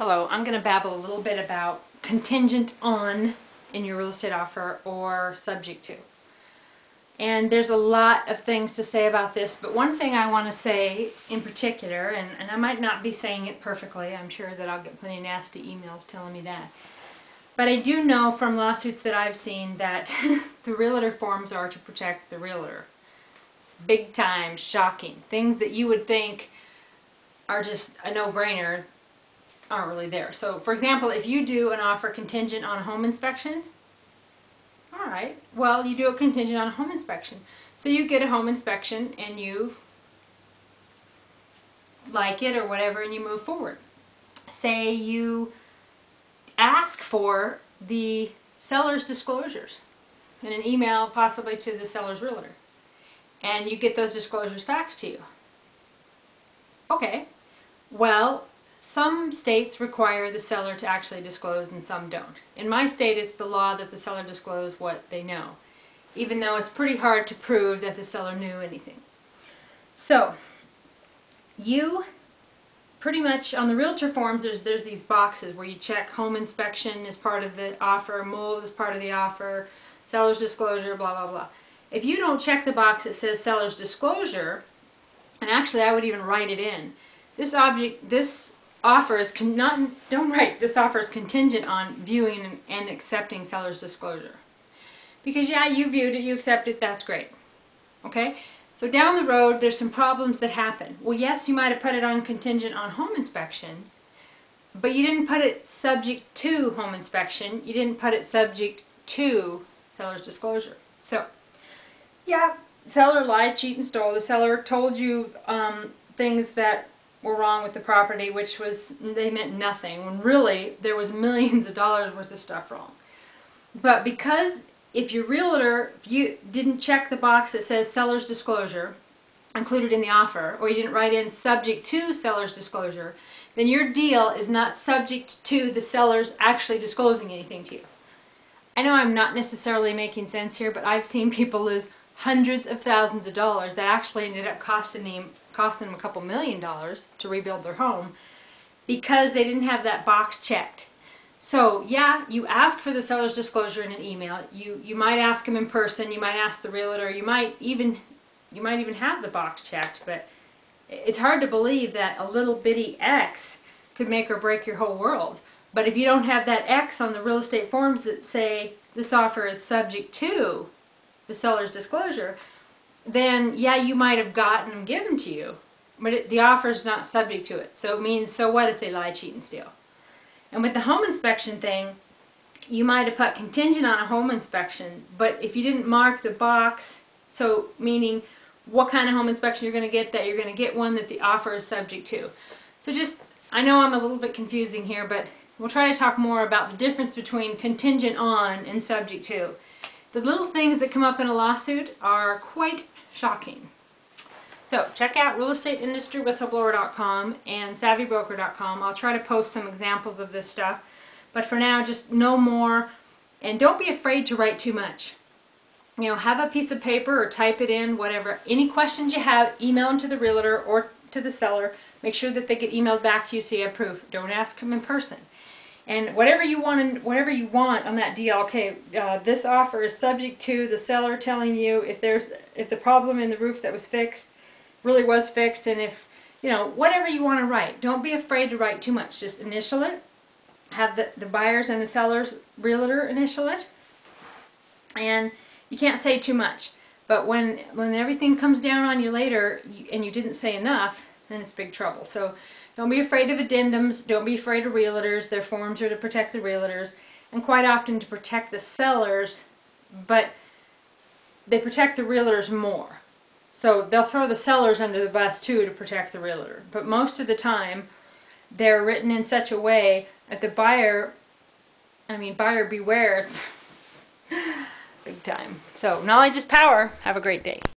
Hello, I'm going to babble a little bit about contingent on in your real estate offer or subject to. And there's a lot of things to say about this, but one thing I want to say in particular, and I might not be saying it perfectly, I'm sure that I'll get plenty of nasty emails telling me that. But I do know from lawsuits that I've seen that the realtor forms are to protect the realtor. Big time, shocking. Things that you would think are just a no-brainer aren't really there. So, for example, if you do an offer contingent on a home inspection, all right, well, you do a contingent on a home inspection. So you get a home inspection and you like it or whatever and you move forward. Say you ask for the seller's disclosures in an email, possibly to the seller's realtor, and you get those disclosures faxed to you. Okay, well, some states require the seller to actually disclose and some don't. In my state, it's the law that the seller disclose what they know, even though it's pretty hard to prove that the seller knew anything. So, you pretty much, on the realtor forms, there's these boxes where you check home inspection as part of the offer, mold as part of the offer, seller's disclosure, blah, blah, blah. If you don't check the box that says seller's disclosure, and actually I would even write it in, this offer is this offer is contingent on viewing and accepting seller's disclosure. Because yeah, you viewed it, you accepted, that's great. Okay? So down the road, there's some problems that happen. Well, yes, you might have put it on contingent on home inspection, but you didn't put it subject to home inspection. You didn't put it subject to seller's disclosure. So, yeah, seller lied, cheated, and stole. The seller told you things that were wrong with the property, which was, they meant nothing, when really there was millions of dollars worth of stuff wrong. But because if your realtor, if you didn't check the box that says seller's disclosure included in the offer, or you didn't write in subject to seller's disclosure, then your deal is not subject to the sellers actually disclosing anything to you. I know I'm not necessarily making sense here, but I've seen people lose hundreds of thousands of dollars that actually ended up costing them a couple $1,000,000 to rebuild their home because they didn't have that box checked. So yeah, you ask for the seller's disclosure in an email. You might ask them in person. You might ask the realtor. You might even have the box checked. But it's hard to believe that a little bitty X could make or break your whole world. But if you don't have that X on the real estate forms that say this offer is subject to the seller's disclosure, then yeah, you might have gotten them given to you, but the offer is not subject to it. So it means, so what if they lie, cheat, and steal? And with the home inspection thing, you might have put contingent on a home inspection, but if you didn't mark the box, so meaning what kind of home inspection you're going to get, that you're going to get one that the offer is subject to. So just, I know I'm a little bit confusing here, but we'll try to talk more about the difference between contingent on and subject to. The little things that come up in a lawsuit are quite shocking. So check out realestateindustrywhistleblower.com and savvybroker.com. I'll try to post some examples of this stuff. But for now, just know more and don't be afraid to write too much. You know, have a piece of paper or type it in, whatever. Any questions you have, email them to the realtor or to the seller. Make sure that they get emailed back to you so you have proof. Don't ask them in person. And whatever you want on that deal, okay, this offer is subject to the seller telling you if the problem in the roof that was fixed really was fixed, and if, you know, whatever you want to write. Don't be afraid to write too much. Just initial it. Have the buyers and the seller's realtor initial it. And you can't say too much. But when everything comes down on you later and you didn't say enough, then it's big trouble. So don't be afraid of addendums. Don't be afraid of realtors. Their forms are to protect the realtors, and quite often to protect the sellers, but they protect the realtors more. So they'll throw the sellers under the bus too to protect the realtor. But most of the time, they're written in such a way that the buyer beware, it's big time. So knowledge is power. Have a great day.